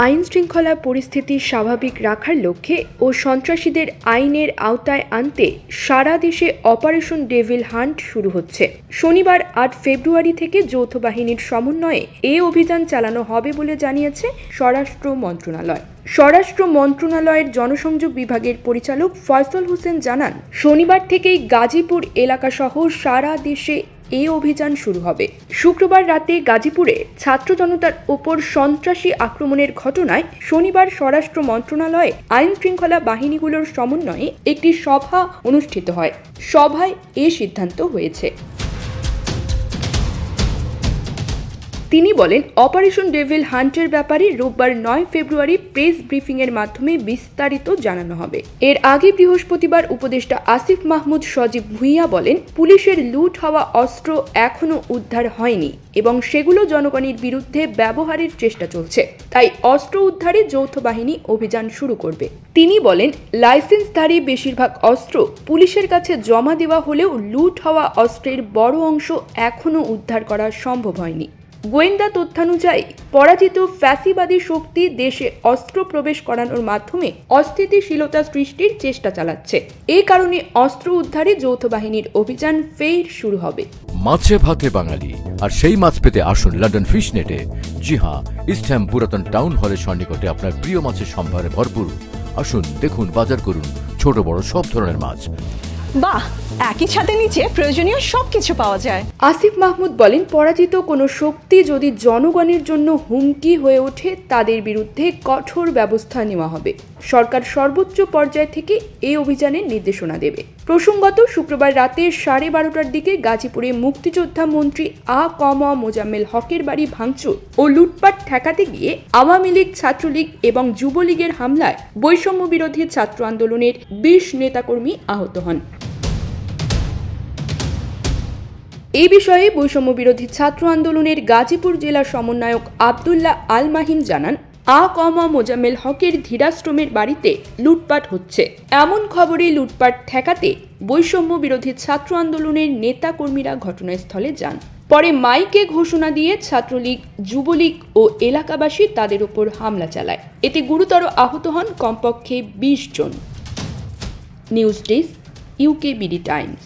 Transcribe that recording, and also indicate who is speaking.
Speaker 1: আইন শৃঙ্খলা পরিস্থিতি স্বাভাবিক রাখার লক্ষ্যে ও সন্ত্রাসীদের আইনের আওতায় আনতে সারা দেশে অপারেশন ডেভিল হান্ট শুরু হচ্ছে। শনিবার ৮ ফেব্রুয়ারি থেকে যৌথ বাহিনীর সমন্বয়ে এই অভিযান চালানো হবে বলে জানিয়েছে স্বরাষ্ট্র মন্ত্রণালয়। স্বরাষ্ট্র মন্ত্রণালয়ের জনসংযোগ বিভাগের পরিচালক ফয়সল হোসেন জানান, শনিবার থেকেই গাজীপুর এলাকাসহ সারা দেশে এই অভিযান শুরু হবে। শুক্রবার রাতে গাজীপুরে ছাত্র জনতার ওপর সন্ত্রাসী আক্রমণের ঘটনায় শনিবার স্বরাষ্ট্র মন্ত্রণালয়ে আইন শৃঙ্খলা বাহিনীগুলোর সমন্বয়ে একটি সভা অনুষ্ঠিত হয়। সভায় এ সিদ্ধান্ত হয়েছে। তিনি বলেন, অপারেশন ডেভিল হান্টের ব্যাপারে রোববার ৯ ফেব্রুয়ারি প্রেস ব্রিফিংয়ের মাধ্যমে বিস্তারিত জানানো হবে। এর আগে বৃহস্পতিবার উপদেষ্টা আসিফ মাহমুদ সজীব ভুঁইয়া বলেন, পুলিশের লুট হওয়া অস্ত্র এখনও উদ্ধার হয়নি এবং সেগুলো জনগণের বিরুদ্ধে ব্যবহারের চেষ্টা চলছে, তাই অস্ত্র উদ্ধারে যৌথ বাহিনী অভিযান শুরু করবে। তিনি বলেন, লাইসেন্সধারী বেশিরভাগ অস্ত্র পুলিশের কাছে জমা দেওয়া হলেও লুট হওয়া অস্ত্রের বড় অংশ এখনও উদ্ধার করা সম্ভব হয়নি। গোয়েন্দা তথ্যানুযায়ী পরাজিত ফ্যাসিবাদী শক্তি দেশে অস্ত্র প্রবেশ করানোর মাধ্যমে অস্থিতিশীলতা সৃষ্টির চেষ্টা চালাচ্ছে। এই কারণে অস্ত্র উদ্ধারে যৌথ বাহিনীর অভিযান ফের শুরু হবে।
Speaker 2: মাছে ভাতে বাঙালি, আর সেই মাছ পেতে আসুন লন্ডন ফিশ নেটে। জি হ্যাঁ, ইস্টহ্যাম পুরাতন টাউন হলের সন্নিকটে আপনার প্রিয় মাছের সম্ভারে ভরপুর। আসুন, দেখুন, বাজার করুন ছোট বড় সব ধরনের মাছ।
Speaker 3: বাহ, একই ছাদের নিচে প্রয়োজনীয় সবকিছু পাওয়া যায়।
Speaker 1: আসিফ মাহমুদ বলেন, পরাজিত কোনো শক্তি যদি জনগণের জন্য হুমকি হয়ে ওঠে তাদের বিরুদ্ধে কঠোর ব্যবস্থা নেওয়া হবে। সরকার সর্বোচ্চ পর্যায় থেকে এই অভিযানের নির্দেশনা দেবে। প্রসঙ্গত, শুক্রবার রাতে 12:30টার দিকে গাজীপুরে মুক্তিযোদ্ধা মন্ত্রী মোজাম্মেল হকের বাড়ি ভাঙচুর ও লুটপাট ঠেকাতে গিয়ে আওয়ামী লীগ, ছাত্রলীগ এবং যুবলীগের হামলায় বৈষম্য বিরোধী ছাত্র আন্দোলনের 20 নেতাকর্মী আহত হন। এই বিষয়ে বৈষম্য বিরোধী ছাত্র আন্দোলনের গাজীপুর জেলা সমন্বয়ক আব্দুল্লাহ আল মাহিন জানান, মোজাম্মেল হকের ধীরাশ্রমের বাড়িতে লুটপাট হচ্ছে। এমন খবরে লুটপাট ঠেকাতে বৈষম্য বিরোধী ছাত্র আন্দোলনের নেতা কর্মীরা ঘটনাস্থলে যান। পরে মাইকে ঘোষণা দিয়ে ছাত্রলীগ, যুবলীগ ও এলাকাবাসী তাদের উপর হামলা চালায়। এতে গুরুতর আহত হন কমপক্ষে 20 জন। News desk, UKBD Times.